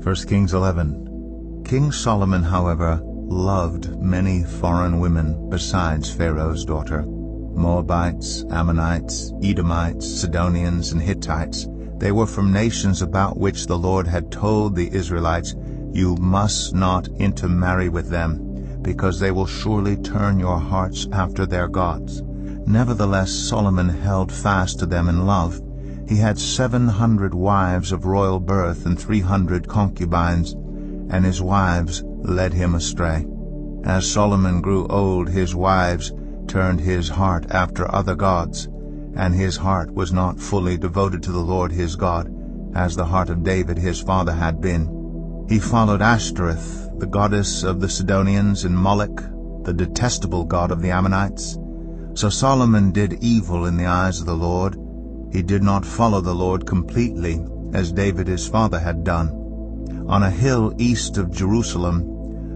1 Kings 11. King Solomon, however, loved many foreign women besides Pharaoh's daughter: Moabites, Ammonites, Edomites, Sidonians, and Hittites. They were from nations about which the Lord had told the Israelites, "You must not intermarry with them, because they will surely turn your hearts after their gods." Nevertheless, Solomon held fast to them in love. He had 700 wives of royal birth and 300 concubines, and his wives led him astray. As Solomon grew old, his wives turned his heart after other gods, and his heart was not fully devoted to the Lord his God, as the heart of David his father had been. He followed Ashtoreth, the goddess of the Sidonians, and Moloch, the detestable god of the Ammonites. So Solomon did evil in the eyes of the Lord. He did not follow the Lord completely, as David his father had done. On a hill east of Jerusalem,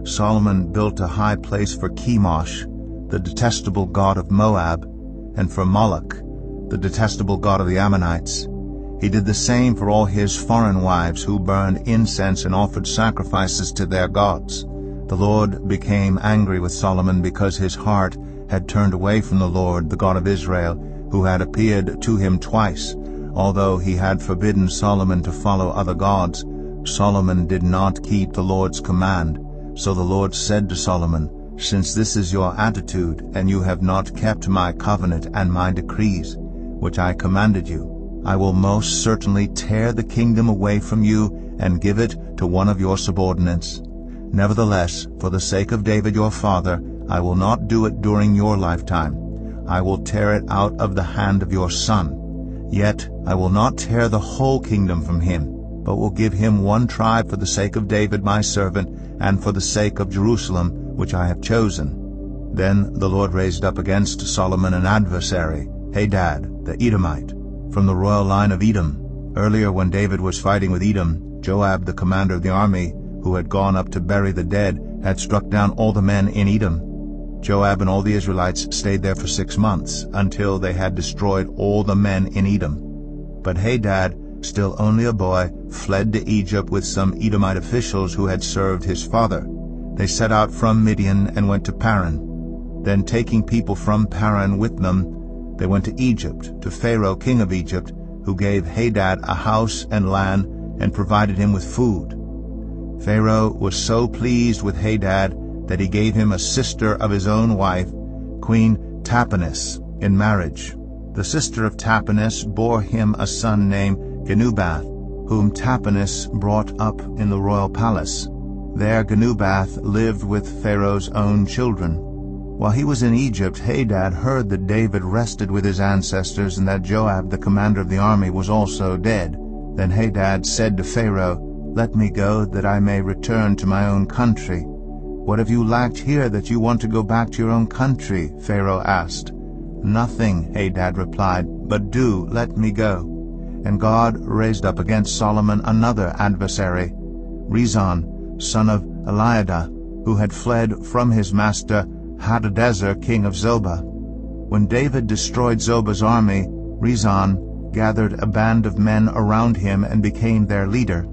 Solomon built a high place for Chemosh, the detestable god of Moab, and for Moloch, the detestable god of the Ammonites. He did the same for all his foreign wives who burned incense and offered sacrifices to their gods. The Lord became angry with Solomon because his heart had turned away from the Lord, the God of Israel, who had appeared to him twice. Although he had forbidden Solomon to follow other gods, Solomon did not keep the Lord's command. So the Lord said to Solomon, "Since this is your attitude, and you have not kept my covenant and my decrees, which I commanded you, I will most certainly tear the kingdom away from you and give it to one of your subordinates. Nevertheless, for the sake of David your father, I will not do it during your lifetime. I will tear it out of the hand of your son. Yet I will not tear the whole kingdom from him, but will give him one tribe for the sake of David my servant, and for the sake of Jerusalem, which I have chosen." Then the Lord raised up against Solomon an adversary, Hadad the Edomite, from the royal line of Edom. Earlier, when David was fighting with Edom, Joab, the commander of the army, who had gone up to bury the dead, had struck down all the men in Edom. Joab and all the Israelites stayed there for 6 months, until they had destroyed all the men in Edom. But Hadad, still only a boy, fled to Egypt with some Edomite officials who had served his father. They set out from Midian and went to Paran. Then, taking people from Paran with them, they went to Egypt, to Pharaoh king of Egypt, who gave Hadad a house and land and provided him with food. Pharaoh was so pleased with Hadad that he gave him a sister of his own wife, Queen Tahpenes, in marriage. The sister of Tahpenes bore him a son named Genubath, whom Tahpenes brought up in the royal palace. There Genubath lived with Pharaoh's own children. While he was in Egypt, Hadad heard that David rested with his ancestors, and that Joab, the commander of the army, was also dead. Then Hadad said to Pharaoh, "Let me go, that I may return to my own country." "What have you lacked here that you want to go back to your own country?" Pharaoh asked. "Nothing," Hadad replied, "but do let me go." And God raised up against Solomon another adversary, Rezon, son of Eliada, who had fled from his master Hadadezer, king of Zobah. When David destroyed Zobah's army, Rezon gathered a band of men around him and became their leader.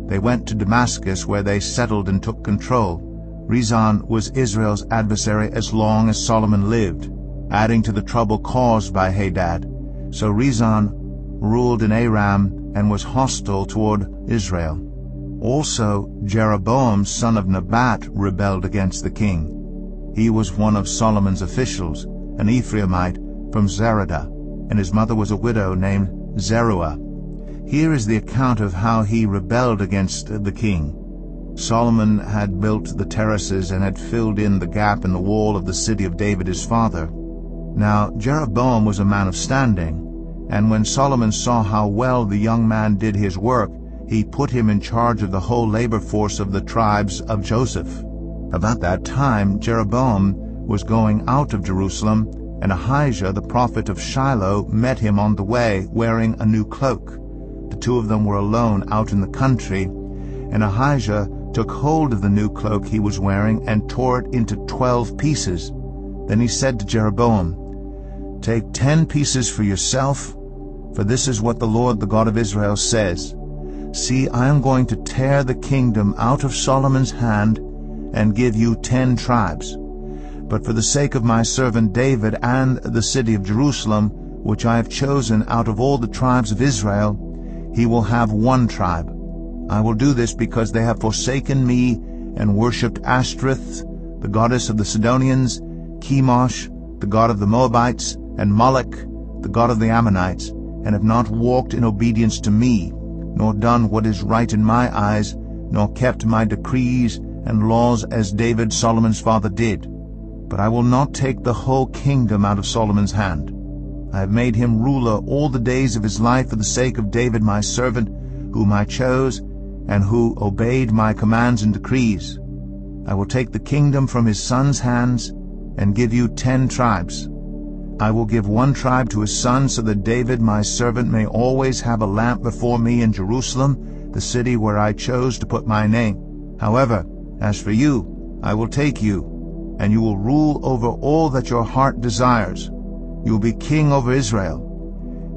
They went to Damascus, where they settled and took control. Rezon was Israel's adversary as long as Solomon lived, adding to the trouble caused by Hadad. So Rezon ruled in Aram and was hostile toward Israel. Also Jeroboam, son of Nebat, rebelled against the king. He was one of Solomon's officials, an Ephraimite from Zeradah, and his mother was a widow named Zeruah. Here is the account of how he rebelled against the king. Solomon had built the terraces and had filled in the gap in the wall of the city of David his father. Now Jeroboam was a man of standing, and when Solomon saw how well the young man did his work, he put him in charge of the whole labor force of the tribes of Joseph. About that time Jeroboam was going out of Jerusalem, and Ahijah the prophet of Shiloh met him on the way, wearing a new cloak. The two of them were alone out in the country, and Ahijah took hold of the new cloak he was wearing and tore it into 12 pieces. Then he said to Jeroboam, "Take 10 pieces for yourself, for this is what the Lord, the God of Israel, says. See, I am going to tear the kingdom out of Solomon's hand and give you 10 tribes. But for the sake of my servant David and the city of Jerusalem, which I have chosen out of all the tribes of Israel, he will have 1 tribe. I will do this because they have forsaken me and worshipped Ashtoreth, the goddess of the Sidonians, Chemosh, the god of the Moabites, and Moloch, the god of the Ammonites, and have not walked in obedience to me, nor done what is right in my eyes, nor kept my decrees and laws as David Solomon's father did. But I will not take the whole kingdom out of Solomon's hand. I have made him ruler all the days of his life for the sake of David my servant, whom I chose, and who obeyed my commands and decrees. I will take the kingdom from his son's hands and give you 10 tribes. I will give 1 tribe to his son, so that David my servant may always have a lamp before me in Jerusalem, the city where I chose to put my name. However, as for you, I will take you, and you will rule over all that your heart desires. You will be king over Israel.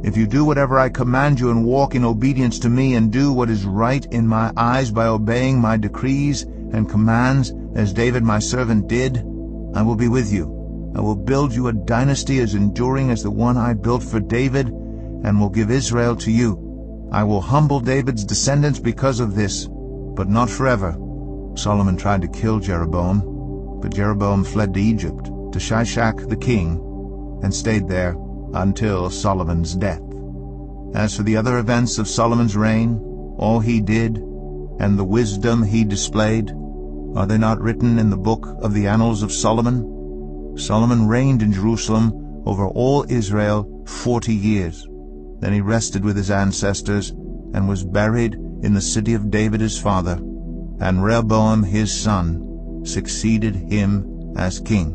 If you do whatever I command you and walk in obedience to me and do what is right in my eyes by obeying my decrees and commands as David my servant did, I will be with you. I will build you a dynasty as enduring as the one I built for David, and will give Israel to you. I will humble David's descendants because of this, but not forever. Solomon tried to kill Jeroboam, but Jeroboam fled to Egypt, to Shishak the king, and stayed there until Solomon's death. As for the other events of Solomon's reign, all he did, and the wisdom he displayed, are they not written in the book of the annals of Solomon? Solomon reigned in Jerusalem over all Israel 40 years. Then he rested with his ancestors and was buried in the city of David his father, and Rehoboam his son succeeded him as king.